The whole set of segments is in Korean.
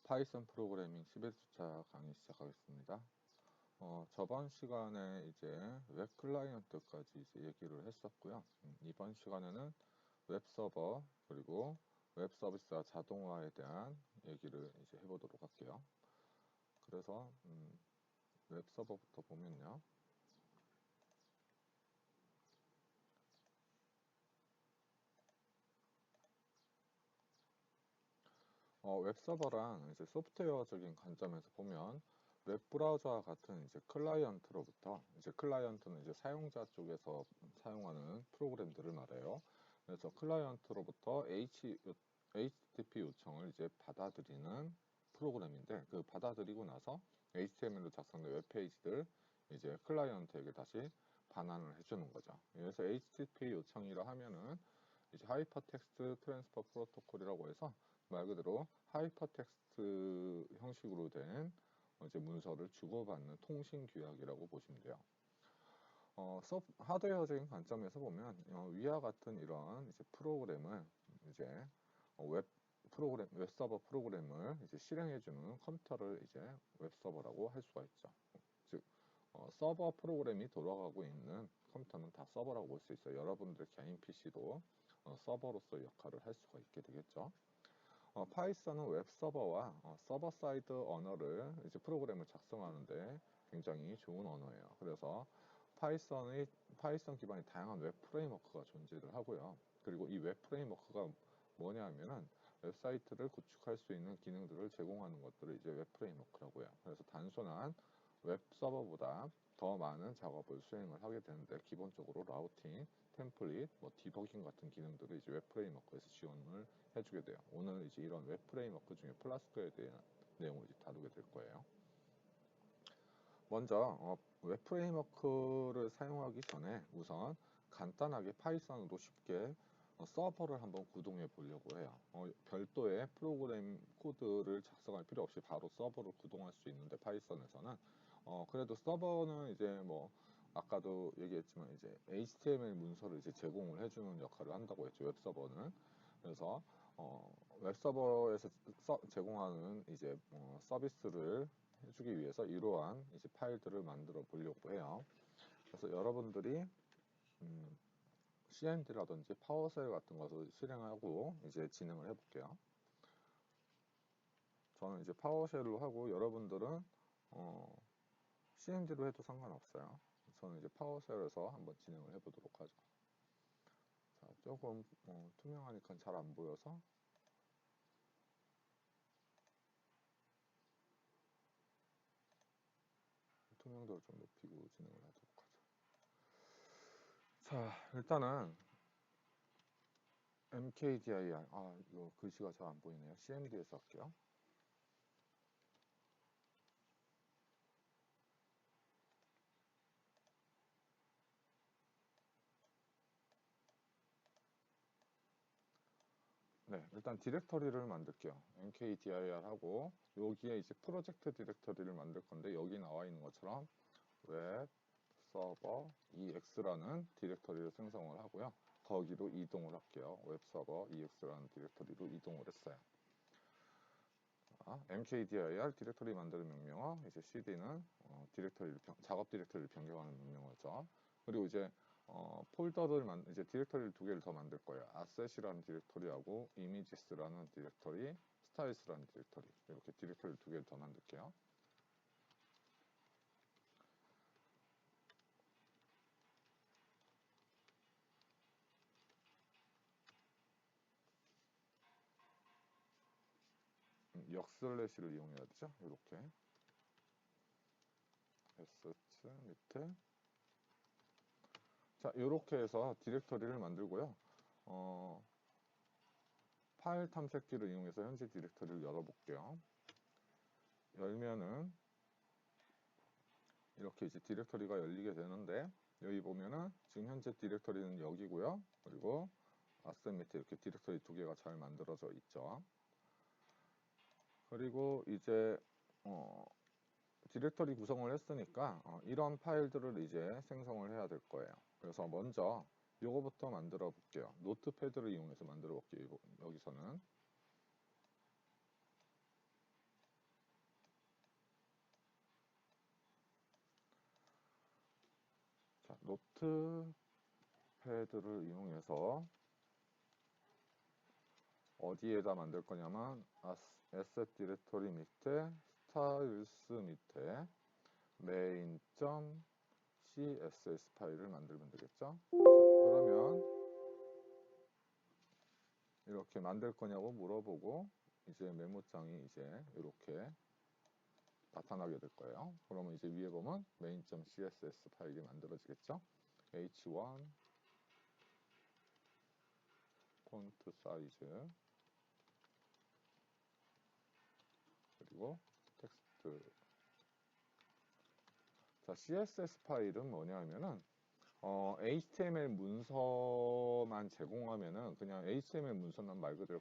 파이썬 프로그래밍 11주차 강의 시작하겠습니다. 저번 시간에 이제 웹 클라이언트까지 이제 얘기를 했었고요. 이번 시간에는 웹 서버 그리고 웹 서비스와 자동화에 대한 얘기를 이제 해보도록 할게요. 그래서 웹 서버부터 보면요. 웹 서버란 이제 소프트웨어적인 관점에서 보면 웹 브라우저와 같은 이제 클라이언트로부터 이제 클라이언트는 이제 사용자 쪽에서 사용하는 프로그램들을 말해요. 그래서 클라이언트로부터 HTTP 요청을 이제 받아들이는 프로그램인데 그 받아들이고 나서 HTML로 작성된 웹페이지들 이제 클라이언트에게 다시 반환을 해주는 거죠. 그래서 HTTP 요청이라 하면은 이제 하이퍼텍스트 트랜스퍼 프로토콜이라고 해서 말 그대로 하이퍼텍스트 형식으로 된 이제 문서를 주고받는 통신 규약이라고 보시면 돼요. 하드웨어적인 관점에서 보면 위와 같은 이런 이제 프로그램을 이제 웹 서버 프로그램을 이제 실행해주는 컴퓨터를 이제 웹 서버라고 할 수가 있죠. 즉 서버 프로그램이 돌아가고 있는 컴퓨터는 다 서버라고 볼 수 있어요. 여러분들 개인 PC도 서버로서 역할을 할 수가 있게 되겠죠. 파이썬은 웹 서버와 서버 사이드 언어를 이제 프로그램을 작성하는데 굉장히 좋은 언어예요. 그래서 파이썬 기반의 다양한 웹 프레임워크가 존재를 하고요. 그리고 이 웹 프레임워크가 뭐냐 하면은 웹사이트를 구축할 수 있는 기능들을 제공하는 것들을 이제 웹 프레임워크라고 해요. 그래서 단순한 웹 서버보다 더 많은 작업을 수행을 하게 되는데 기본적으로 라우팅, 템플릿, 디버깅 같은 기능들을 이제 웹 프레임워크에서 지원을 해주게 돼요. 오늘 이제 이런 웹 프레임워크 중에 플라스크에 대한 내용을 이제 다루게 될 거예요. 먼저 웹 프레임워크를 사용하기 전에 우선 간단하게 파이썬으로 쉽게 서버를 한번 구동해 보려고 해요. 별도의 프로그램 코드를 작성할 필요 없이 바로 서버를 구동할 수 있는데 파이썬에서는 그래도 서버는 이제 아까도 얘기했지만 이제 HTML 문서를 이제 제공을 해주는 역할을 한다고 했죠. 웹 서버는. 그래서 웹 서버에서 제공하는 이제 서비스를 해주기 위해서 이러한 이제 파일들을 만들어 보려고 해요. 그래서 여러분들이 CMD라든지 파워쉘 같은 것을 실행하고 이제 진행을 해볼게요. 저는 이제 파워쉘로 하고 여러분들은 CMD로 해도 상관없어요. 저는 이제 파워쉘에서 한번 진행을 해보도록 하죠. 자, 조금 투명하니까 잘 안 보여서 투명도를 좀 높이고 진행을 하도록 하죠. 자, 일단은 mkdir, 이거 글씨가 잘 안 보이네요. CMD에서 할게요. 네, 일단 디렉터리를 만들게요. mkdir 하고 여기에 이제 프로젝트 디렉터리를 만들 건데 여기 나와 있는 것처럼 웹 서버 ex라는 디렉터리를 생성을 하고요. 거기로 이동을 할게요. 웹 서버 ex라는 디렉터리로 이동을 했어요. mkdir 디렉터리 만드는 명령어, 이제 cd는 작업 디렉터리를 변경하는 명령어죠. 그리고 이제 폴더를 이제 디렉터리를 두 개를 더 만들 거예요. asset이라는 디렉터리하고 images라는 디렉터리, styles라는 디렉터리, 이렇게 디렉터리를 두 개를 더 만들게요. 역슬래시를 이용해야 되죠. 이렇게 assets 밑에 자, 이렇게 해서 디렉터리를 만들고요. 파일 탐색기를 이용해서 현재 디렉터리를 열어볼게요. 열면은 이렇게 이제 디렉터리가 열리게 되는데 여기 보면은 지금 현재 디렉터리는 여기고요. 그리고 아셋 밑에 이렇게 디렉터리 두 개가 잘 만들어져 있죠. 그리고 이제 디렉터리 구성을 했으니까 이런 파일들을 이제 생성을 해야 될 거예요. 그래서 먼저 요거부터 만들어 볼게요. 노트패드를 이용해서 만들어 볼게요. 여기서는 노트패드를 이용해서 어디에다 만들 거냐면 asset 디렉토리 밑에 스타일스 밑에 main.css 파일을 만들면 되겠죠. 자, 그러면 이렇게 만들 거냐고 물어보고 이제 메모장이 이제 이렇게 나타나게 될 거예요. 그러면 이제 위에 보면 main.css 파일이 만들어지겠죠. h1 폰트 사이즈 그리고 텍스트. 자, CSS 파일은 뭐냐면은 HTML 문서만 제공하면은 그냥 HTML 문서는 말 그대로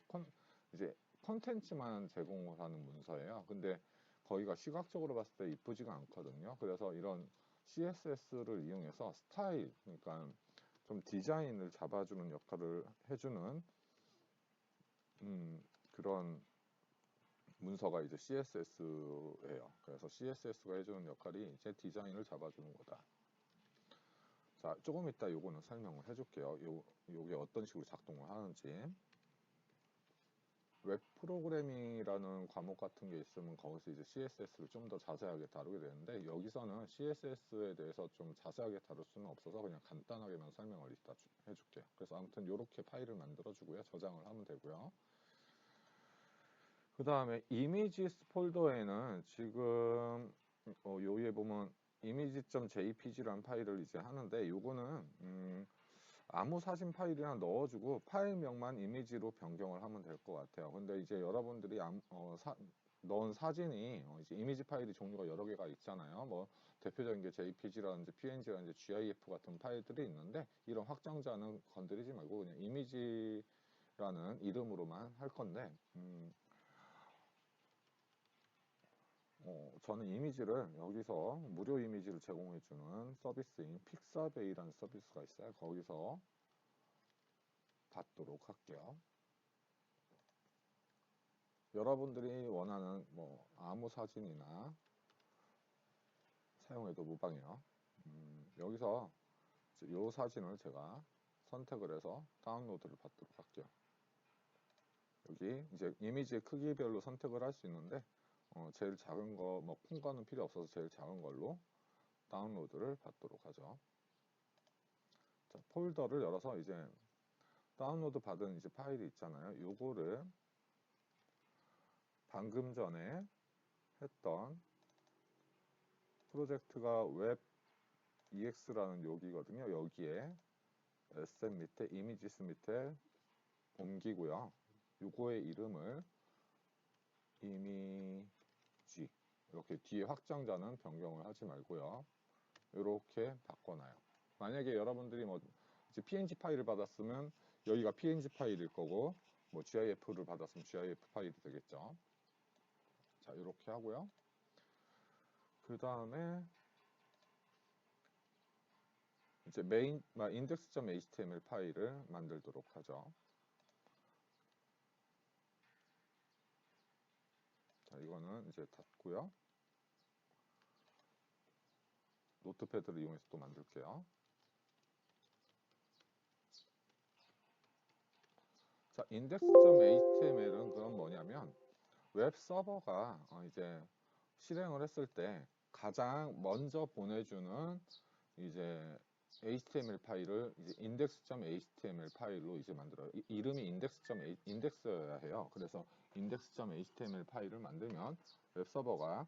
이제 컨텐츠만 제공을 하는 문서예요. 근데 거기가 시각적으로 봤을 때 이쁘지가 않거든요. 그래서 이런 CSS를 이용해서 스타일, 그러니까 좀 디자인을 잡아주는 역할을 해주는 그런 문서가 이제 CSS예요. 그래서 CSS가 해주는 역할이 이제 디자인을 잡아주는 거다. 자, 조금 이따 요거는 설명을 해줄게요. 요게 어떤 식으로 작동을 하는지. 웹 프로그래밍이라는 과목 같은 게 있으면 거기서 이제 CSS를 좀 더 자세하게 다루게 되는데 여기서는 CSS에 대해서 좀 자세하게 다룰 수는 없어서 그냥 간단하게만 설명을 이따 해줄게요. 그래서 아무튼 이렇게 파일을 만들어 주고요. 저장을 하면 되고요. 그 다음에 이미지스 폴더에는 지금 여기에 보면 image.jpg라는 파일을 이제 하는데 요거는 아무 사진 파일이나 넣어주고 파일명만 이미지로 변경을 하면 될 것 같아요. 근데 이제 여러분들이 넣은 사진이 이제 이미지 파일이 종류가 여러 개가 있잖아요. 뭐 대표적인 게 JPG라든지 PNG라든지 GIF 같은 파일들이 있는데 이런 확장자는 건드리지 말고 그냥 이미지라는 이름으로만 할 건데 저는 이미지를 여기서 무료 이미지를 제공해주는 서비스인 픽사베이라는 서비스가 있어요. 거기서 받도록 할게요. 여러분들이 원하는 뭐 아무 사진이나 사용해도 무방해요. 여기서 이 사진을 제가 선택을 해서 다운로드를 받도록 할게요. 여기 이제 이미지의 크기별로 선택을 할 수 있는데 제일 작은 거, 뭐 큰 거는 필요 없어서 제일 작은 걸로 다운로드를 받도록 하죠. 자, 폴더를 열어서 이제 다운로드 받은 이제 파일이 있잖아요. 요거를 방금 전에 했던 프로젝트가 웹 EX라는 여기거든요. 여기에 SM 밑에 이미지스 밑에 옮기고요. 요거의 이름을 이미지 이렇게 뒤에 확장자는 변경을 하지 말고요. 이렇게 바꿔놔요. 만약에 여러분들이 뭐 이제 PNG 파일을 받았으면 여기가 PNG 파일일 거고 뭐 GIF를 받았으면 GIF 파일이 되겠죠. 자, 이렇게 하고요. 그 다음에 이제 index.html 파일을 만들도록 하죠. 자, 이거는 이제 닫고요. 노트패드를 이용해서 또 만들게요. 자, index.html은 그럼 뭐냐면 웹 서버가 이제 실행을 했을 때 가장 먼저 보내주는 이제 HTML 파일을 이제 index.html 파일로 이제 만들어요. 이름이 index여야 해요. 그래서 index.html 파일을 만들면 웹 서버가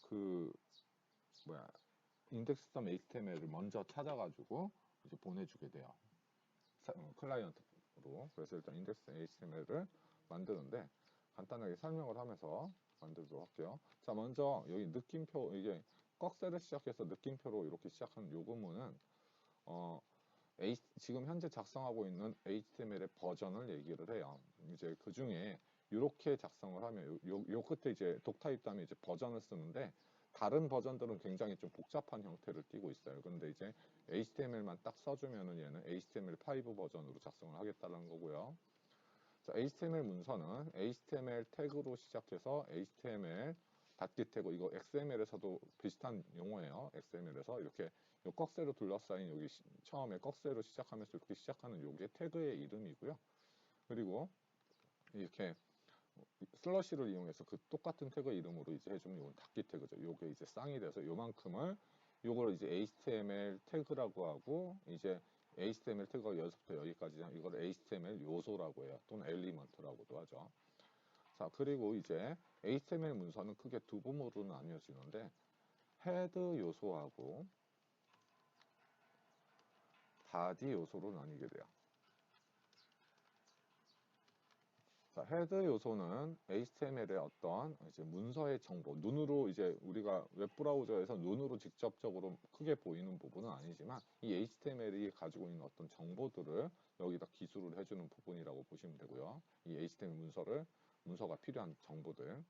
그 뭐야 index.html을 먼저 찾아가지고 이제 보내주게 돼요. 클라이언트로. 그래서 일단 index.html을 만드는데 간단하게 설명을 하면서 만들도록 할게요. 자, 먼저 여기 느낌표 이게 꺽쇠를 시작해서 느낌표로 이렇게 시작하는 요 구문은 지금 현재 작성하고 있는 HTML의 버전을 얘기를 해요. 이제 그 중에 이렇게 작성을 하면 요 끝에 이제 독타입 다음에 이제 버전을 쓰는데 다른 버전들은 굉장히 좀 복잡한 형태를 띠고 있어요. 근데 이제 HTML만 딱 써주면은 얘는 HTML5 버전으로 작성을 하겠다는 거고요. 자, HTML 문서는 HTML 태그로 시작해서 HTML 닫기 태그, 이거 XML에서도 비슷한 용어예요. XML에서 이렇게 요 꺽쇠로 둘러싸인 여기 처음에 꺽쇠로 시작하면서 이렇게 시작하는 요게 태그의 이름이고요. 그리고 이렇게 슬러시를 이용해서 그 똑같은 태그 이름으로 이제 해주면 이건 닫기 태그죠. 요게 이제 쌍이 돼서 요만큼을 요걸 이제 HTML 태그라고 하고, 이제 HTML 태그가 여기서부터 여기까지는 이걸 HTML 요소라고 해요. 또는 엘리먼트라고도 하죠. 자, 그리고 이제 HTML 문서는 크게 두 부분으로 나뉘어지는데 헤드 요소하고 바디 요소로 나뉘게 돼요. 자, 헤드 요소는 HTML의 어떤 이제 문서의 정보, 눈으로 이제 우리가 웹브라우저에서 눈으로 직접적으로 크게 보이는 부분은 아니지만 이 HTML이 가지고 있는 어떤 정보들을 여기다 기술을 해주는 부분이라고 보시면 되고요. 이 HTML 문서가 필요한 정보들.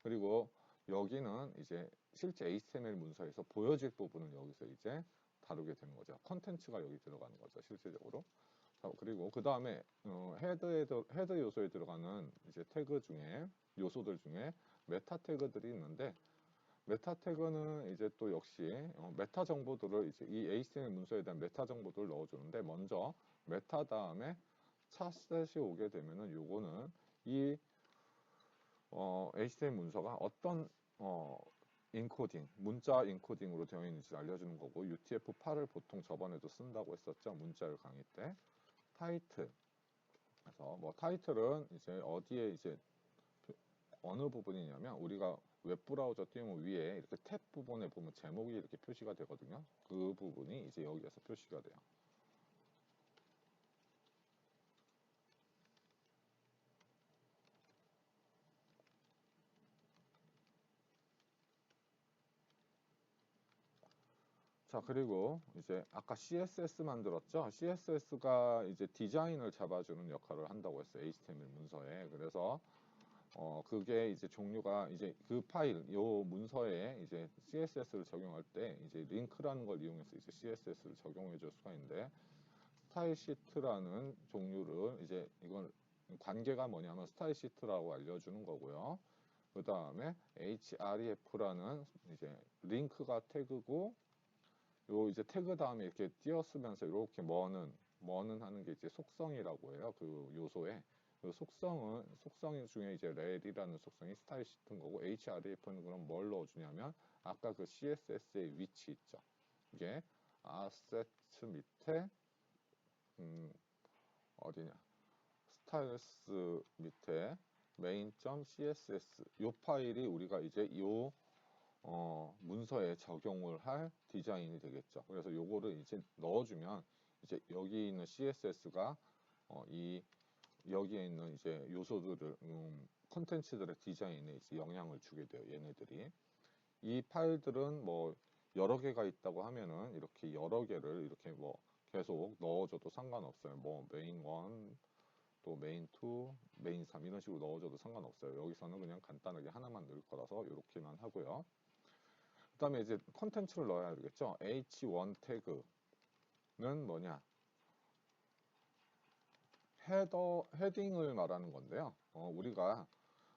그리고 여기는 이제 실제 HTML 문서에서 보여질 부분을 여기서 이제 다루게 되는 거죠. 컨텐츠가 여기 들어가는 거죠, 실제적으로. 그리고 그 다음에 헤드 요소에 들어가는 이제 태그 중에 요소들 중에 메타 태그들이 있는데, 메타 태그는 이제 또 역시 메타 정보들을 이제 이 HTML 문서에 대한 메타 정보들을 넣어주는데, 먼저 메타 다음에 차셋이 오게 되면은 요거는 이 HTML 문서가 어떤 인코딩, 문자 인코딩으로 되어 있는지 알려주는 거고, UTF-8을 보통 저번에도 쓴다고 했었죠, 문자열 강의 때. 타이틀. 그래서 뭐 타이틀은 이제 어디에 이제 어느 부분이냐면, 우리가 웹브라우저 띄우면 위에 이렇게 탭 부분에 보면 제목이 이렇게 표시가 되거든요. 그 부분이 이제 여기에서 표시가 돼요. 자, 그리고 이제 아까 CSS 만들었죠? CSS가 이제 디자인을 잡아주는 역할을 한다고 했어요, HTML 문서에. 그래서 그게 이제 종류가 이제 그 파일, 요 문서에 이제 CSS를 적용할 때 이제 링크라는 걸 이용해서 이제 CSS를 적용해 줄 수가 있는데, 스타일 시트라는 종류를 이제 이건 관계가 뭐냐면 스타일 시트라고 알려주는 거고요. 그 다음에 href라는 이제 링크가 태그고, 요 이제 태그 다음에 이렇게 띄어쓰면서 이렇게 머는 하는 게 이제 속성이라고 해요. 그 요소에. 그 속성 중에 이제 렐이라는 속성이 스타일 시트인 거고, href는 그럼 뭘 넣어주냐면 아까 그 CSS의 위치 있죠. 이게 아세트 밑에 어디냐, 스타일스 밑에 main.css 요 파일이 우리가 이제 요 문서에 적용을 할 디자인이 되겠죠. 그래서 요거를 이제 넣어주면 이제 여기 있는 CSS가 이 여기에 있는 이제 요소들을 콘텐츠들의 디자인에 이제 영향을 주게 돼요. 얘네들이. 이 파일들은 뭐 여러 개가 있다고 하면은 이렇게 여러 개를 이렇게 뭐 계속 넣어줘도 상관없어요. 뭐 메인 1, 또 메인 2, 메인 3 이런 식으로 넣어줘도 상관없어요. 여기서는 그냥 간단하게 하나만 넣을 거라서 이렇게만 하고요. 그 다음에 이제 컨텐츠를 넣어야 되겠죠. H1 태그는 뭐냐? 헤딩을 말하는 건데요. 우리가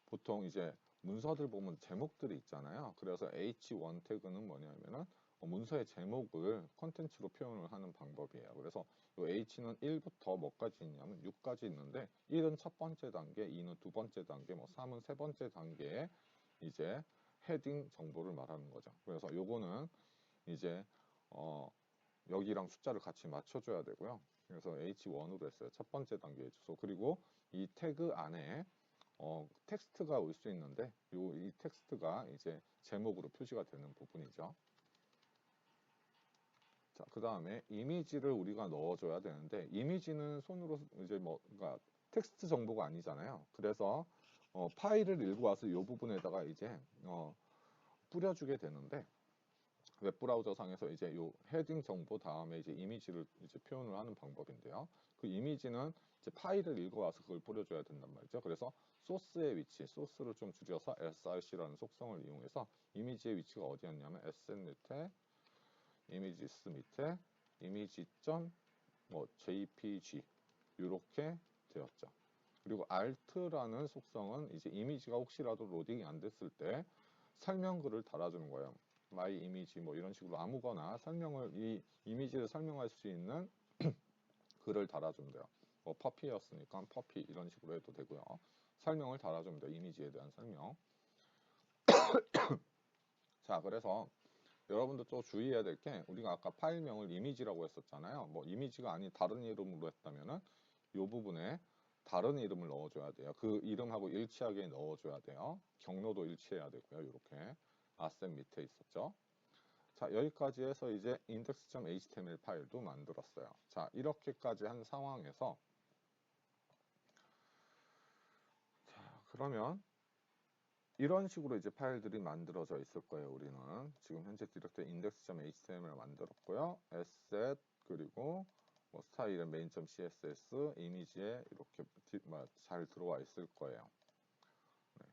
보통 이제 문서들 보면 제목들이 있잖아요. 그래서 H1 태그는 뭐냐면은 문서의 제목을 컨텐츠로 표현을 하는 방법이에요. 그래서 이 H는 1부터 뭐까지 있냐면 6까지 있는데, 1은 첫 번째 단계, 2는 두 번째 단계, 뭐 3은 세 번째 단계에 이제 헤딩 정보를 말하는 거죠. 그래서 요거는 이제 여기랑 숫자를 같이 맞춰줘야 되고요. 그래서 H1으로 했어요. 첫 번째 단계의 주소. 그리고 이 태그 안에 텍스트가 올 수 있는데, 이 텍스트가 이제 제목으로 표시가 되는 부분이죠. 자, 그 다음에 이미지를 우리가 넣어줘야 되는데, 이미지는 손으로 이제 그러니까 텍스트 정보가 아니잖아요. 그래서 파일을 읽고 와서 이 부분에다가 이제 뿌려주게 되는데, 웹브라우저 상에서 이제 요 헤딩 정보 다음에 이제 이미지를 이제 표현을 하는 방법인데요. 그 이미지는 이제 파일을 읽어와서 그걸 뿌려줘야 된단 말이죠. 그래서 소스의 위치, 소스를 좀 줄여서 src라는 속성을 이용해서 이미지의 위치가 어디였냐면 asset 밑에 이미지스 밑에 jpg 이렇게 되었죠. 그리고 alt라는 속성은 이제 이미지가 혹시라도 로딩이 안 됐을 때 설명글을 달아주는 거예요. my image 뭐 이런 식으로 아무거나 이 이미지를 설명할 수 있는 글을 달아주면 돼요. 뭐 퍼피였으니까 퍼피 이런 식으로 해도 되고요. 설명을 달아주면 돼요. 이미지에 대한 설명. 자, 그래서 여러분도 또 주의해야 될 게 우리가 아까 파일명을 이미지라고 했었잖아요. 뭐 이미지가 아닌 다른 이름으로 했다면은 이 부분에 다른 이름을 넣어줘야 돼요. 그 이름하고 일치하게 넣어줘야 돼요. 경로도 일치해야 되고요. 이렇게 아셈 밑에 있었죠. 자, 여기까지 해서 이제 index.html 파일도 만들었어요. 자, 이렇게까지 한 상황에서 자, 그러면 이런 식으로 이제 파일들이 만들어져 있을 거예요. 우리는 지금 현재 디렉터 index.html을 만들었고요. asset 그리고 뭐 스타일은 main.css 이미지에 이렇게 잘 들어와 있을 거예요. 네.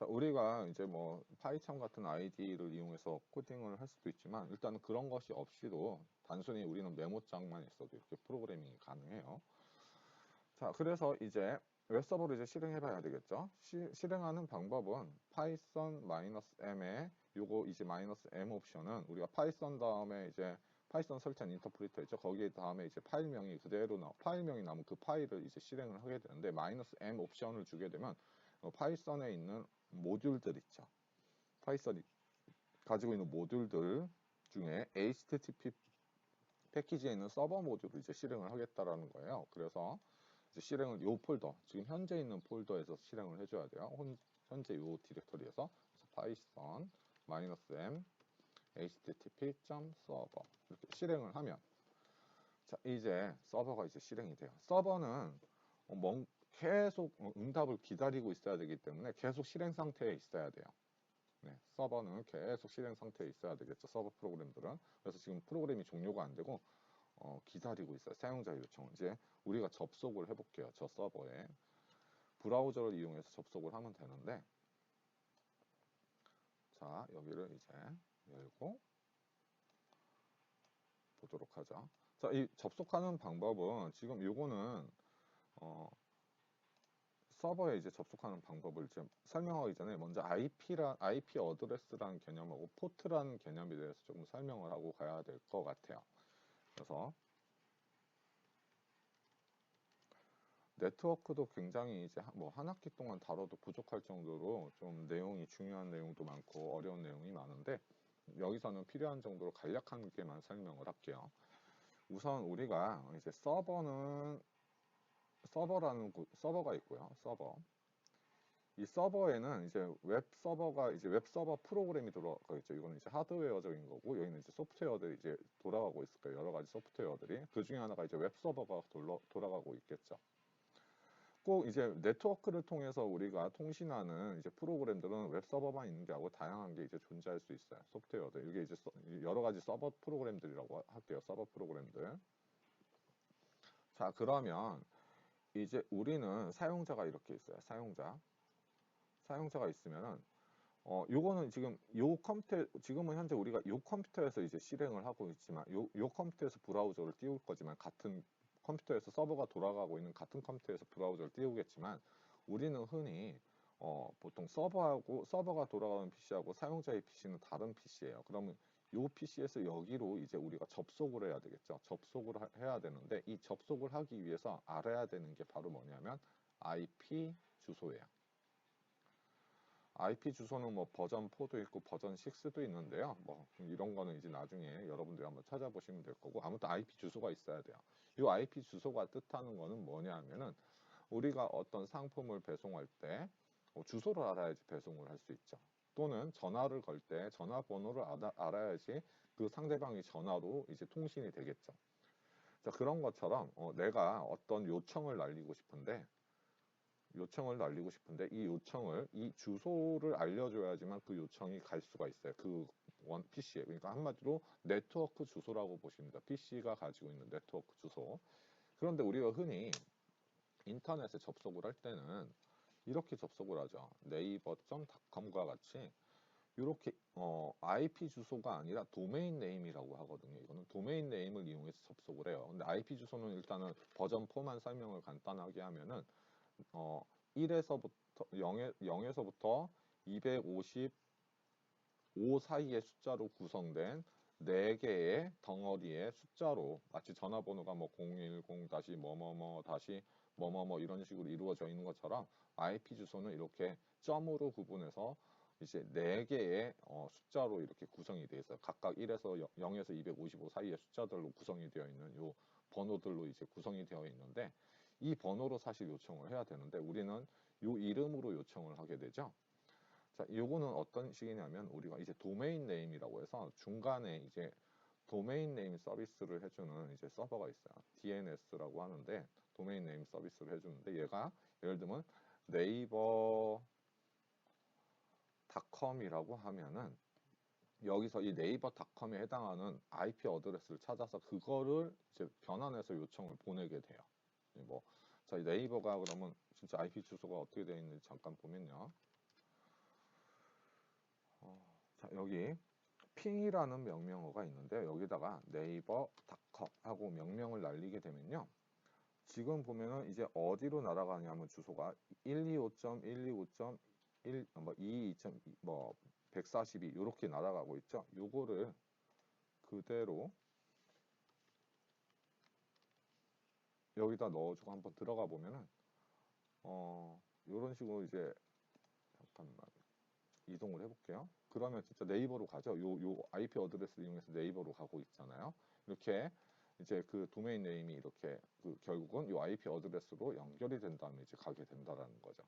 자, 우리가 이제 뭐 파이썬 같은 IDE를 이용해서 코딩을 할 수도 있지만 일단 그런 것이 없이도 단순히 우리는 메모장만 있어도 이렇게 프로그래밍이 가능해요. 자, 그래서 이제 웹서버를 이제 실행해 봐야 되겠죠. 실행하는 방법은 python-m에 요거 이제 -m 옵션은 우리가 파이썬 다음에 이제 파이썬 설정 인터프리터 있죠. 거기에 다음에 이제 파일명이 그대로 파일명이 나오면 그 파일을 이제 실행을 하게 되는데 -m 옵션을 주게 되면 파이썬에 있는 모듈들 있죠. 파이썬이 가지고 있는 모듈들 중에 HTTP 패키지에 있는 서버 모듈을 이제 실행을 하겠다라는 거예요. 그래서 이제 실행을 요 폴더, 지금 현재 있는 폴더에서 실행을 해줘야 돼요. 현재 요 디렉터리에서 python -m http.server 이렇게 실행을 하면 자, 이제 서버가 이제 실행이 돼요. 서버는 계속 응답을 기다리고 있어야 되기 때문에 계속 실행 상태에 있어야 돼요. 네, 서버는 계속 실행 상태에 있어야 되겠죠. 서버 프로그램들은. 그래서 지금 프로그램이 종료가 안 되고 기다리고 있어요. 사용자 요청. 이제 우리가 접속을 해볼게요. 저 서버에. 브라우저를 이용해서 접속을 하면 되는데 자, 여기를 이제 열고 보도록 하죠. 자, 이 접속하는 방법은 지금 요거는 서버에 이제 접속하는 방법을 좀 설명하기 전에 먼저 IP 어드레스라는 개념하고 포트라는 개념에 대해서 조금 설명을 하고 가야 될 것 같아요. 그래서 네트워크도 굉장히 이제 뭐 한 학기 동안 다뤄도 부족할 정도로 좀 내용이 중요한 내용도 많고 어려운 내용이 많은데 여기서는 필요한 정도로 간략한 게만 설명을 할게요. 우선 우리가 이제 서버가 있고요. 서버. 이 서버에는 이제 웹 서버 프로그램이 들어가 있죠. 이거는 이제 하드웨어적인 거고 여기는 이제 소프트웨어들이 이제 돌아가고 있을 거예요. 여러 가지 소프트웨어들이. 그 중에 하나가 이제 웹 서버가 돌아가고 있겠죠. 꼭 이제 네트워크를 통해서 우리가 통신하는 이제 프로그램들은 웹 서버만 있는 게 아니고 다양한 게 이제 존재할 수 있어요. 소프트웨어들. 이게 이제 여러 가지 서버 프로그램들이라고 할게요. 서버 프로그램들. 자, 그러면 이제 우리는 사용자가 이렇게 있어요. 사용자가 있으면은 요거는 지금 지금은 현재 우리가 요 컴퓨터에서 이제 실행을 하고 있지만 요 컴퓨터에서 브라우저를 띄울 거지만 같은 컴퓨터에서 서버가 돌아가고 있는 같은 컴퓨터에서 브라우저를 띄우겠지만 우리는 흔히 보통 서버가 돌아가는 PC하고 사용자의 PC는 다른 PC예요. 그러면 요 PC에서 여기로 이제 우리가 접속을 해야 되겠죠. 해야 되는데 이 접속을 하기 위해서 알아야 되는 게 바로 뭐냐면 IP 주소예요. IP 주소는 뭐 버전 4도 있고 버전 6도 있는데요. 뭐 이런 거는 이제 나중에 여러분들이 한번 찾아보시면 될 거고 아무튼 IP 주소가 있어야 돼요. 이 IP 주소가 뜻하는 거는 뭐냐면은 우리가 어떤 상품을 배송할 때 주소를 알아야지 배송을 할 수 있죠. 또는 전화를 걸 때 전화번호를 알아야지 그 상대방이 전화로 이제 통신이 되겠죠. 자, 그런 것처럼 내가 어떤 요청을 날리고 싶은데 이 주소를 알려줘야지만 그 요청이 갈 수가 있어요. 그 PC에. 그러니까 한마디로 네트워크 주소라고 보시면 됩니다. PC가 가지고 있는 네트워크 주소. 그런데 우리가 흔히 인터넷에 접속을 할 때는 이렇게 접속을 하죠. 네이버.com과 같이 이렇게 IP 주소가 아니라 도메인 네임이라고 하거든요. 이거는 도메인 네임을 이용해서 접속을 해요. 근데 IP 주소는 일단은 버전 4만 설명을 간단하게 하면은 1에서부터 0에서부터 250 5 사이의 숫자로 구성된 4개의 덩어리의 숫자로 마치 전화번호가 뭐 010 다시 뭐뭐뭐 다시 뭐뭐뭐 이런 식으로 이루어져 있는 것처럼 IP 주소는 이렇게 점으로 구분해서 이제 4개의 숫자로 이렇게 구성이 되어 있어요. 각각 1에서 0에서 255 사이의 숫자들로 구성이 되어 있는 요 번호들로 이제 구성이 되어 있는데 이 번호로 사실 요청을 해야 되는데 우리는 요 이름으로 요청을 하게 되죠. 자, 요거는 어떤 식이냐면 우리가 이제 도메인 네임이라고 해서 중간에 이제 도메인 네임 서비스를 해주는 이제 서버가 있어요. DNS라고 하는데 도메인 네임 서비스를 해주는데 얘가 예를 들면 네이버 닷컴이라고 하면은 여기서 이 네이버 닷컴에 해당하는 IP 어드레스를 찾아서 그거를 이제 변환해서 요청을 보내게 돼요. 뭐, 자, 이 네이버가 그러면 진짜 IP 주소가 어떻게 되어 있는지 잠깐 보면요. 자, 여기 핑이라는 명령어가 있는데 여기다가 네이버닷컴 하고 명령을 날리게 되면요. 지금 보면은 이제 어디로 날아가냐면 주소가 125.125.1 뭐 22. 뭐 142 이렇게 날아가고 있죠. 요거를 그대로 여기다 넣어주고 한번 들어가 보면은 이런 식으로 이제 잠깐만 이동을 해볼게요. 그러면 진짜 네이버로 가죠. 요 IP 어드레스를 이용해서 네이버로 가고 있잖아요. 이렇게 이제 그 도메인 네임이 이렇게 그 결국은 요 IP 어드레스로 연결이 된 다음에 이제 가게 된다라는 거죠.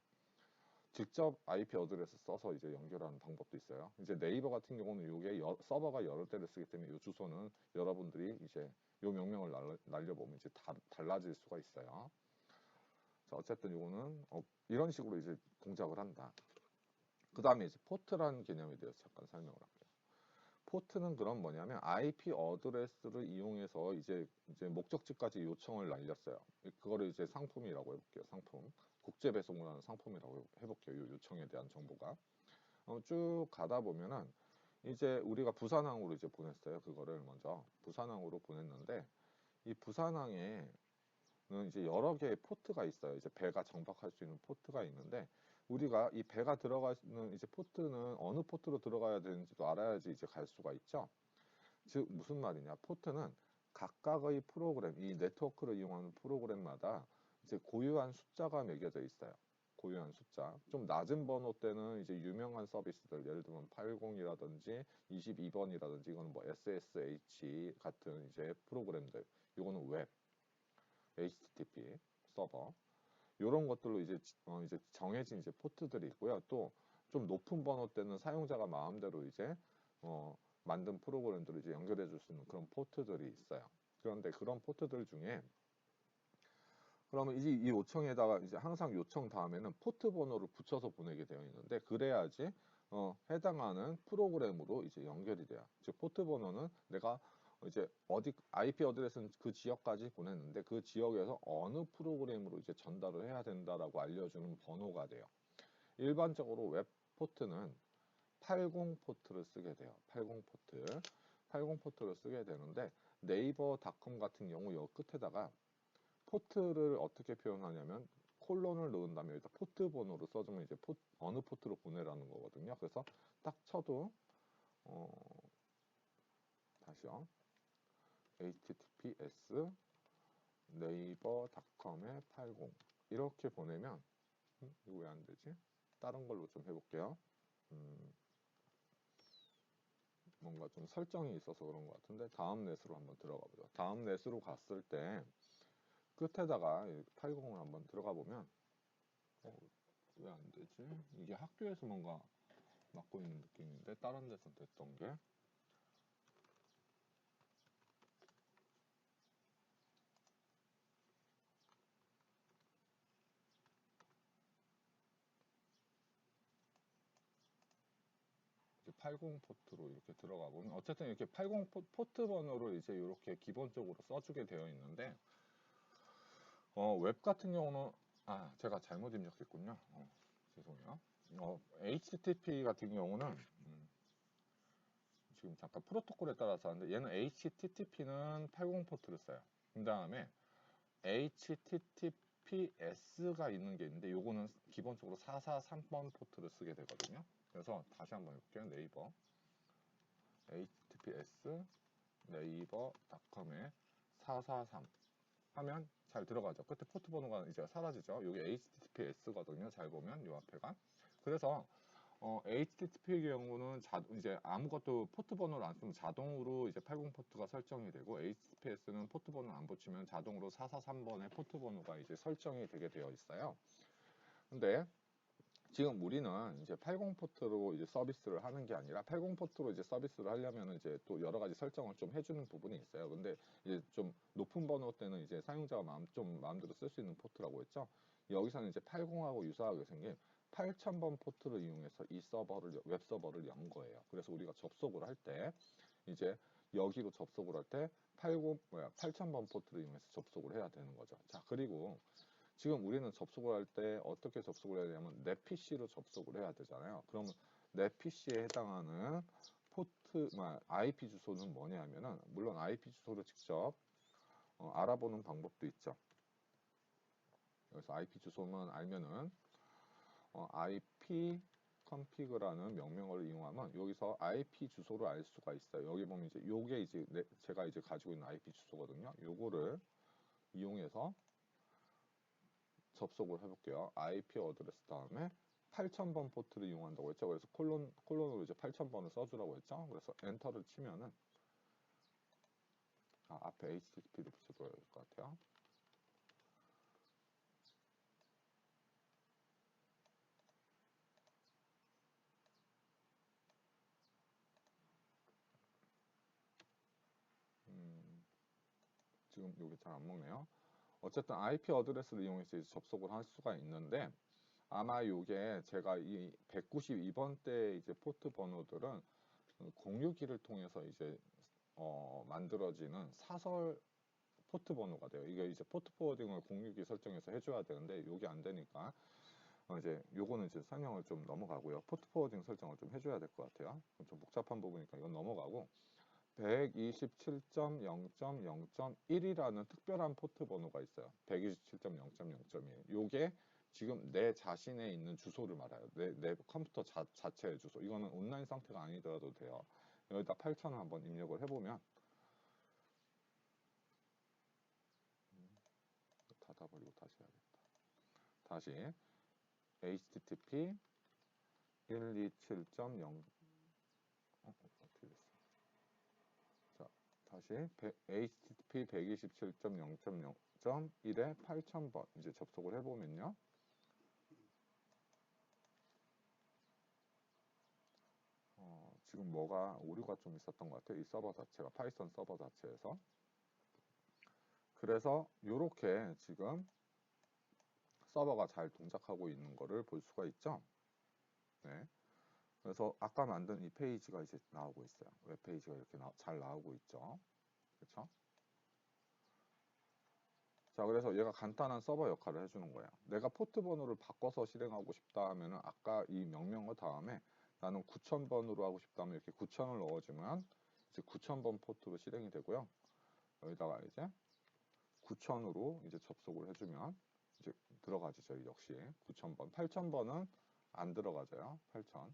직접 IP 어드레스 써서 이제 연결하는 방법도 있어요. 이제 네이버 같은 경우는 요게 서버가 여러 대를 쓰기 때문에 요 주소는 여러분들이 이제 요 명령을 날려보면 이제 달라질 수가 있어요. 자, 어쨌든 요거는 이런 식으로 이제 동작을 한다. 그 다음에 이제 포트라는 개념에 대해서 잠깐 설명을 할게요. 포트는 그럼 뭐냐면 IP 어드레스를 이용해서 이제 목적지까지 요청을 날렸어요. 그거를 이제 상품이라고 해볼게요. 상품. 국제 배송을 하는 상품이라고 해볼게요. 요 요청에 대한 정보가. 쭉 가다 보면은 이제 우리가 부산항으로 이제 보냈어요. 그거를 먼저 부산항으로 보냈는데 이 부산항에 는 이제 여러 개의 포트가 있어요. 이제 배가 정박할 수 있는 포트가 있는데 우리가 이 배가 들어가는 이제 포트는 어느 포트로 들어가야 되는지도 알아야지 이제 갈 수가 있죠. 즉 무슨 말이냐? 포트는 각각의 프로그램, 이 네트워크를 이용하는 프로그램마다 이제 고유한 숫자가 매겨져 있어요. 고유한 숫자. 좀 낮은 번호 때는 이제 유명한 서비스들, 예를 들면 80이라든지 22번이라든지 이거는 뭐 SSH 같은 이제 프로그램들. 이거는 웹. HTTP 서버 이런 것들로 이제 정해진 이제 포트들이 있고요. 또 좀 높은 번호 때는 사용자가 마음대로 이제 만든 프로그램들을 이제 연결해 줄 수 있는 그런 포트들이 있어요. 그런데 그런 포트들 중에 그러면 이제 이 요청에다가 이제 항상 요청 다음에는 포트 번호를 붙여서 보내게 되어 있는데 그래야지 해당하는 프로그램으로 이제 연결이 돼요. 즉 포트 번호는 내가 이제 어디 IP 어드레스는 그 지역까지 보냈는데 그 지역에서 어느 프로그램으로 이제 전달을 해야 된다라고 알려주는 번호가 돼요. 일반적으로 웹 포트는 80 포트를 쓰게 돼요. 80 포트. 80 포트를 쓰게 되는데 네이버닷컴 같은 경우 요 끝에다가 포트를 어떻게 표현하냐면 콜론을 넣은 다음에 여기다 포트 번호로 써주면 이제 어느 포트로 보내라는 거거든요. 그래서 딱 쳐도 다시요. https 네이버닷컴에 80 이렇게 보내면 이거 왜 안 되지? 다른 걸로 좀 해볼게요. 뭔가 좀 설정이 있어서 그런 것 같은데 다음 넷으로 한번 들어가 보죠. 다음 넷으로 갔을 때 끝에다가 80을 한번 들어가 보면 왜 안 되지? 이게 학교에서 뭔가 맡고 있는 느낌인데 다른 데서 됐던 게 이제 80 포트로 이렇게 들어가 보면 어쨌든 이렇게 80 포트 번호를 이제 이렇게 기본적으로 써주게 되어 있는데 웹 같은 경우는 제가 잘못 입력했군요. 죄송해요. HTTP 같은 경우는 지금 잠깐 프로토콜에 따라서 하는데 얘는 HTTP는 80 포트를 써요. 그 다음에 HTTPS가 있는 게 있는데 요거는 기본적으로 443번 포트를 쓰게 되거든요. 그래서 다시 한번 해볼게요. 네이버 https 네이버닷컴에 443 하면 잘 들어가죠. 끝에 포트 번호가 이제 사라지죠. 여기 https거든요. 잘 보면 요 앞에가. 그래서 HTTP의 경우는 이제 아무것도 포트 번호를 안 쓰면 자동으로 이제 80 포트가 설정이 되고, HTTPS는 포트 번호를 안 붙이면 자동으로 443번의 포트 번호가 이제 설정이 되게 되어 있어요. 근데 지금 우리는 이제 80 포트로 이제 서비스를 하는 게 아니라, 80 포트로 이제 서비스를 하려면 이제 또 여러 가지 설정을 좀 해주는 부분이 있어요. 근데 이제 좀 높은 번호 때는 이제 사용자가 마음대로 쓸 수 있는 포트라고 했죠. 여기서는 이제 80하고 유사하게 생긴 8000번 포트를 이용해서 이 웹 서버를 연 거예요. 그래서 우리가 접속을 할 때 이제 여기로 접속을 할 때 8000번 포트를 이용해서 접속을 해야 되는 거죠. 자, 그리고 지금 우리는 접속을 할 때 어떻게 접속을 해야 되냐면 내 PC로 접속을 해야 되잖아요. 그러면 내 PC에 해당하는 IP 주소는 뭐냐면은, 물론 IP 주소를 직접 알아보는 방법도 있죠. 그래서 IP 주소만 알면은 IP config라는 명령어를 이용하면 여기서 IP 주소를 알 수가 있어요. 여기 보면 이제 요게 이제 제가 이제 가지고 있는 IP 주소거든요. 요거를 이용해서 접속을 해볼게요. IP 어드레스 다음에 8000번 포트를 이용한다고 했죠. 그래서 콜론으로 이제 8000번을 써주라고 했죠. 그래서 엔터를 치면은 앞에 HTTP를 붙여줘야 될 것 같아요. 지금 여기 잘 안 먹네요. 어쨌든 IP 어드레스를 이용해서 이제 접속을 할 수가 있는데, 아마 이게 제가 이 192번대 이제 포트 번호들은 공유기를 통해서 이제 만들어지는 사설 포트 번호가 돼요. 이게 이제 포트 포워딩을 공유기 설정해서 해줘야 되는데 이게 안 되니까 이제 요거는 이제 설명을 좀 넘어가고요. 포트 포워딩 설정을 좀 해줘야 될 것 같아요. 좀 복잡한 부분이니까 이건 넘어가고, 127.0.0.1이라는 특별한 포트 번호가 있어요. 127.0.0.1. 요게 지금 내 자신에 있는 주소를 말해요. 내 컴퓨터 자체의 주소. 이거는 온라인 상태가 아니더라도 돼요. 여기다 8000을 한번 입력을 해보면, 닫아버리고 다시 해야겠다. 다시 http 127.0 어떻게 됐어? 자, 다시 http 127.0.0.1에 8000번 이제 접속을 해보면요. 지금 뭐가 오류가 좀 있었던 것 같아요. 이 서버 자체가, 파이썬 서버 자체에서. 그래서 이렇게 지금 서버가 잘 동작하고 있는 거를 볼 수가 있죠. 네. 그래서 아까 만든 이 페이지가 이제 나오고 있어요. 웹페이지가 이렇게 잘 나오고 있죠. 그렇죠? 자, 그래서 얘가 간단한 서버 역할을 해주는 거예요. 내가 포트 번호를 바꿔서 실행하고 싶다 하면은 아까 이 명령어 다음에 나는 9000번으로 하고 싶다 하면 이렇게 9000을 넣어주면 이제 9000번 포트로 실행이 되고요. 여기다가 이제 9000으로 이제 접속을 해주면 이제 들어가지죠. 역시 9000번. 8000번은 안 들어가져요. 8000.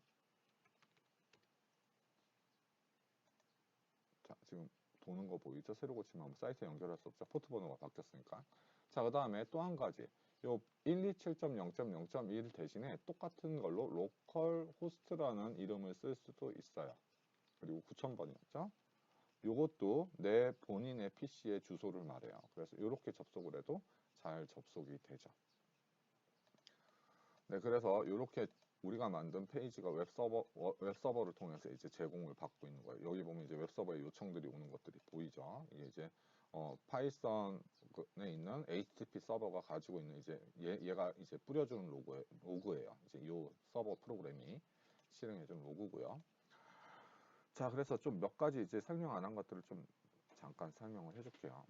자, 지금 도는 거 보이죠? 새로 고치면 사이트에 연결할 수 없죠. 포트 번호가 바뀌었으니까. 자, 그 다음에 또 한 가지. 요 127.0.0.1 대신에 똑같은 걸로 로컬 호스트라는 이름을 쓸 수도 있어요. 그리고 9000번이었죠. 요것도 내 본인의 PC의 주소를 말해요. 그래서 이렇게 접속을 해도 잘 접속이 되죠. 네, 그래서 이렇게 우리가 만든 페이지가 웹서버를 통해서 이제 제공을 받고 있는 거예요. 여기 보면 이제 웹서버에 요청들이 오는 것들이 보이죠. 이게 이제 파이썬에 있는 HTTP 서버가 가지고 있는 이제 얘가 이제 뿌려주는 로그예요. 이제 요 서버 프로그램이 실행해주는 로그고요. 자, 그래서 좀 몇 가지 이제 설명 안 한 것들을 좀 잠깐 설명을 해줄게요.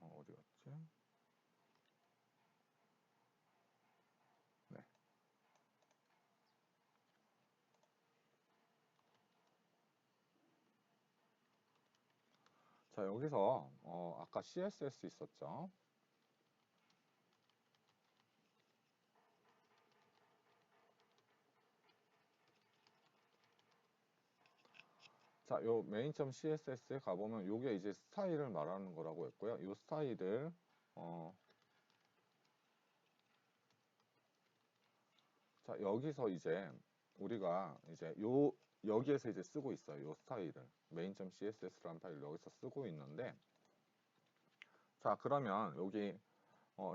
어디 갔지? 네. 자, 여기서 아까 CSS 있었죠. 자, 요 main.css에 가보면 요게 이제 스타일을 말하는 거라고 했고요. 요 스타일을 자, 여기서 이제 우리가 이제 여기에서 이제 쓰고 있어요. 요 스타일을 main.css라는 파일을 여기서 쓰고 있는데, 자, 그러면 여기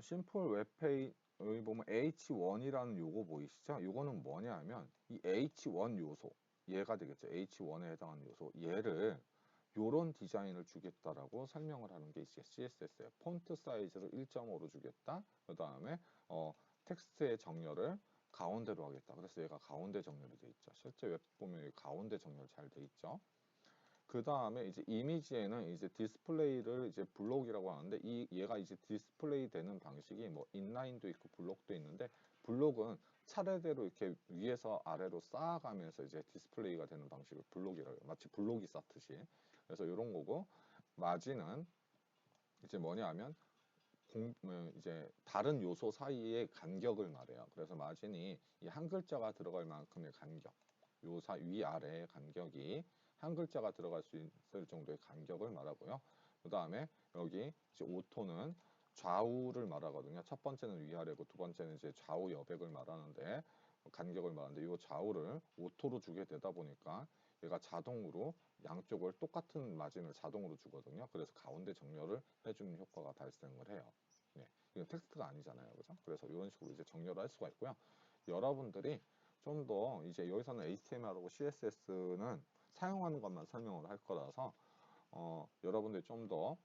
심플 웹페이지 여기 보면 H1이라는 요거 보이시죠? 요거는 뭐냐 하면 이 H1 요소, 얘가 되겠죠. H1에 해당하는 요소, 얘를 요런 디자인을 주겠다라고 설명을 하는 게 이제 CSS예요. 폰트 사이즈를 1.5로 주겠다. 그 다음에 텍스트의 정렬을 가운데로 하겠다. 그래서 얘가 가운데 정렬이 돼 있죠. 실제 웹 보면 여기 가운데 정렬 잘 돼 있죠. 그 다음에 이제 이미지에는 이제 디스플레이를 이제 블록이라고 하는데 얘가 이제 디스플레이 되는 방식이 뭐 인라인도 있고 블록도 있는데, 블록은 차례대로 이렇게 위에서 아래로 쌓아가면서 이제 디스플레이가 되는 방식을 블록이라고 해요. 마치 블록이 쌓듯이. 그래서 이런 거고, 마진은 이제 뭐냐 하면 이제 다른 요소 사이의 간격을 말해요. 그래서 마진이 이 한 글자가 들어갈 만큼의 간격, 요 위아래의 간격이 한 글자가 들어갈 수 있을 정도의 간격을 말하고요. 그 다음에 여기 이제 오토는 좌우를 말하거든요. 첫 번째는 위아래고 두 번째는 이제 좌우 여백을 말하는데, 간격을 말하는데 이 좌우를 오토로 주게 되다 보니까 얘가 자동으로 양쪽을 똑같은 마진을 자동으로 주거든요. 그래서 가운데 정렬을 해주는 효과가 발생을 해요. 네, 이건 텍스트가 아니잖아요, 그죠? 그래서 이런 식으로 이제 정렬을 할 수가 있고요. 여러분들이 좀 더 이제 여기서는 HTML하고 CSS는 사용하는 것만 설명을 할 거라서 여러분들이 좀 더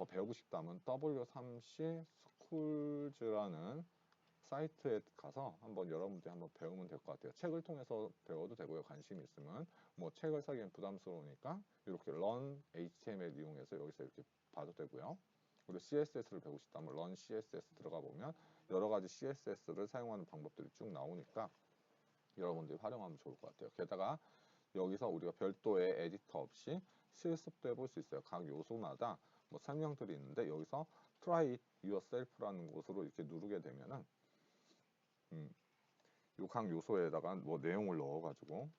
배우고 싶다면 W3C 스쿨즈라는 사이트에 가서 한번 여러분들이 한번 배우면 될 것 같아요. 책을 통해서 배워도 되고요. 관심이 있으면 뭐 책을 사기엔 부담스러우니까 이렇게 Learn HTML 이용해서 여기서 이렇게 봐도 되고요. 그리고 CSS를 배우고 싶다면 Learn CSS 들어가 보면 여러 가지 CSS를 사용하는 방법들이 쭉 나오니까 여러분들이 활용하면 좋을 것 같아요. 게다가 여기서 우리가 별도의 에디터 없이 실습도 해볼 수 있어요. 각 요소마다 뭐 설명들이 있는데, 여기서 Try it yourself라는 곳으로 이렇게 누르게 되면은 요 각 요소에다가 뭐 내용을 넣어가지고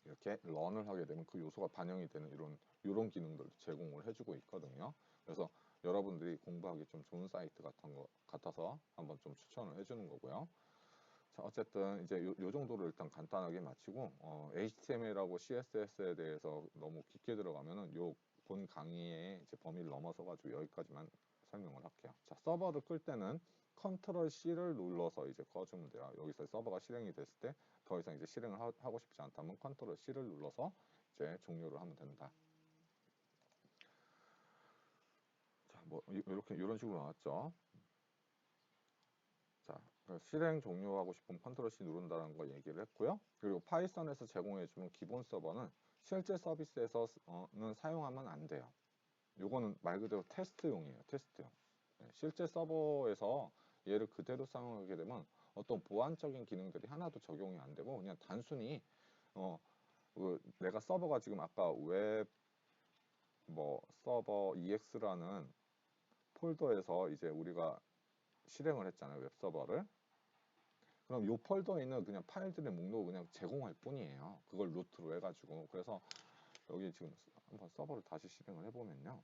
이렇게 런을 하게 되면 그 요소가 반영이 되는 이런 기능들도 제공을 해주고 있거든요. 그래서 여러분들이 공부하기 좀 좋은 사이트 같은 거 같아서 한번 좀 추천을 해주는 거고요. 자, 어쨌든 이제 요 정도로 일단 간단하게 마치고 HTML하고 CSS에 대해서 너무 깊게 들어가면은 요 본 강의의 이제 범위를 넘어서 가지고 여기까지만 설명을 할게요. 자, 서버를 끌 때는 컨트롤 C를 눌러서 이제 꺼주면 돼요. 여기서 서버가 실행이 됐을 때 더 이상 이제 실행을 하고 싶지 않다면 컨트롤 C를 눌러서 이제 종료를 하면 된다. 자, 뭐 이렇게 이런 식으로 나왔죠. 자, 실행 종료하고 싶으면 컨트롤 C 누른다는 거 얘기를 했고요. 그리고 파이썬에서 제공해주는 기본 서버는 실제 서비스에서는 사용하면 안 돼요. 요거는 말 그대로 테스트용이에요. 테스트용. 네, 실제 서버에서 얘를 그대로 사용하게 되면 어떤 보안적인 기능들이 하나도 적용이 안 되고 그냥 단순히 내가 서버가 지금 아까 웹 서버 EX라는 폴더에서 이제 우리가 실행을 했잖아요. 웹 서버를. 그럼 이 폴더에 있는 그냥 파일들의 목록을 그냥 제공할 뿐이에요. 그걸 루트로 해가지고. 그래서 여기 지금 한번 서버를 다시 실행을 해보면요.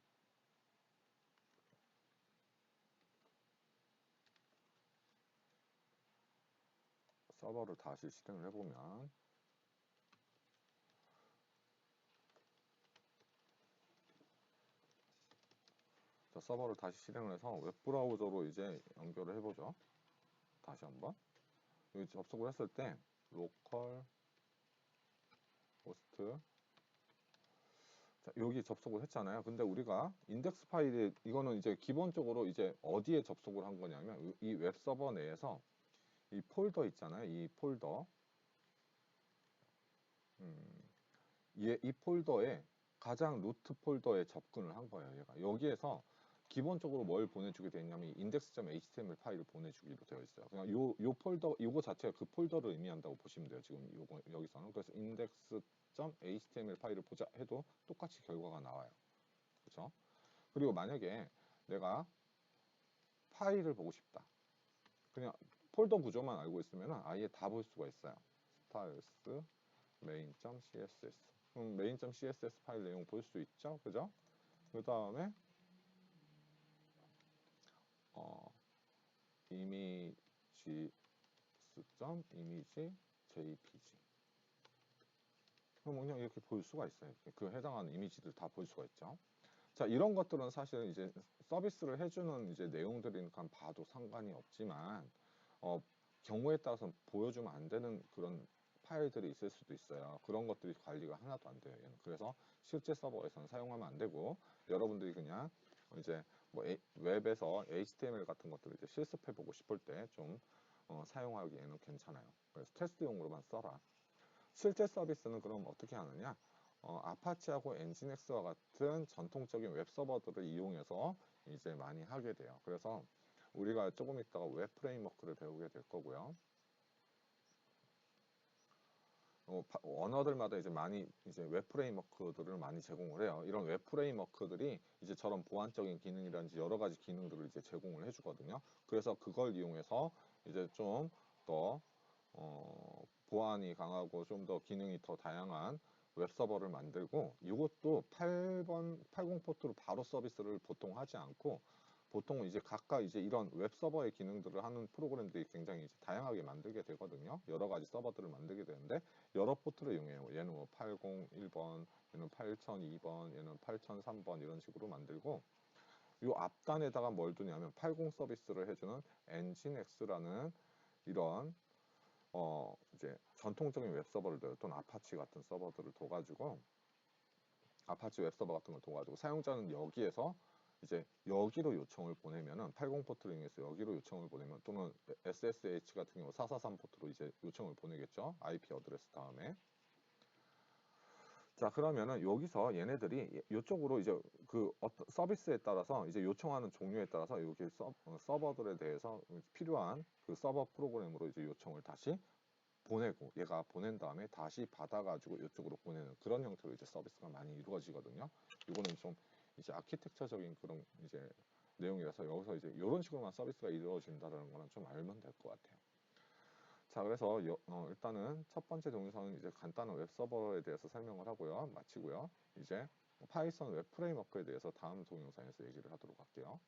서버를 다시 실행을 해보면 자, 서버를 다시 실행을 해서 웹브라우저로 이제 연결을 해보죠. 다시 한번. 여기 접속을 했을 때 로컬 호스트 자, 여기 접속을 했잖아요. 근데 우리가 인덱스 파일이 이거는 이제 기본적으로 이제 어디에 접속을 한 거냐면 이 웹 서버 내에서 이 폴더 있잖아요. 이 폴더 이 폴더에 가장 루트 폴더에 접근을 한 거예요. 얘가 여기에서 기본적으로 뭘 보내주게 되냐면 index.html 파일을 보내주기로 되어 있어요. 그냥 요 폴더 요거 자체가 그 폴더를 의미한다고 보시면 돼요. 지금 요거 여기서는 그래서 index.html 파일을 보자 해도 똑같이 결과가 나와요. 그렇죠? 그리고 만약에 내가 파일을 보고 싶다. 그냥 폴더 구조만 알고 있으면 아예 다 볼 수가 있어요. 스타일스 main.css. 그럼 main.css 파일 내용 볼 수 있죠, 그죠? 그 다음에 images.image jpg. 그럼 그냥 이렇게 볼 수가 있어요. 그 해당하는 이미지들 다 볼 수가 있죠. 자, 이런 것들은 사실 이제 서비스를 해주는 이제 내용들이니까 봐도 상관이 없지만, 경우에 따라서 보여주면 안 되는 그런 파일들이 있을 수도 있어요. 그런 것들이 관리가 하나도 안 돼요, 얘는. 그래서 실제 서버에서는 사용하면 안 되고, 여러분들이 그냥 이제 뭐 웹에서 HTML 같은 것들을 이제 실습해보고 싶을 때 좀 사용하기에는 괜찮아요. 그래서 테스트용으로만 써라. 실제 서비스는 그럼 어떻게 하느냐? 아파치하고 엔진엑스와 같은 전통적인 웹 서버들을 이용해서 이제 많이 하게 돼요. 그래서 우리가 조금 있다가 웹 프레임워크를 배우게 될 거고요. 언어들마다 이제 많이 이제 웹 프레임워크들을 많이 제공을 해요. 이런 웹 프레임워크들이 이제 저런 보안적인 기능이라든지 여러 가지 기능들을 이제 제공을 해주거든요. 그래서 그걸 이용해서 이제 좀 더 보안이 강하고 좀 더 기능이 더 다양한 웹 서버를 만들고, 이것도 80 포트로 바로 서비스를 보통 하지 않고, 보통 이제 각각 이제 이런 웹 서버의 기능들을 하는 프로그램들이 굉장히 이제 다양하게 만들게 되거든요. 여러 가지 서버들을 만들게 되는데 여러 포트를 이용해요. 얘는 뭐 801번, 얘는 8002번, 얘는 8003번 이런 식으로 만들고, 이 앞단에다가 뭘 두냐면 80 서비스를 해주는 엔진엑스라는 이런 이제 전통적인 웹 서버를 또는 아파치 같은 서버들을 둬가지고, 아파치 웹 서버 같은 걸 둬가지고 사용자는 여기에서 이제 여기로 요청을 보내면은 80 포트를 이용해서 여기로 요청을 보내면, 또는 SSH 같은 경우 443 포트로 이제 요청을 보내겠죠. IP 어드레스 다음에. 자, 그러면은 여기서 얘네들이 이쪽으로 이제 그 어떤 서비스에 따라서 이제 요청하는 종류에 따라서 여기 서버들에 대해서 필요한 그 서버 프로그램으로 이제 요청을 다시 보내고, 얘가 보낸 다음에 다시 받아가지고 이쪽으로 보내는 그런 형태로 이제 서비스가 많이 이루어지거든요. 이거는 좀 이제 아키텍처적인 그런 이제 내용이라서 여기서 이제 이런 식으로만 서비스가 이루어진다는 거는 좀 알면 될 것 같아요. 자, 그래서 일단은 첫 번째 동영상은 이제 간단한 웹 서버에 대해서 설명을 하고요. 마치고요. 이제 파이썬 웹 프레임워크에 대해서 다음 동영상에서 얘기를 하도록 할게요.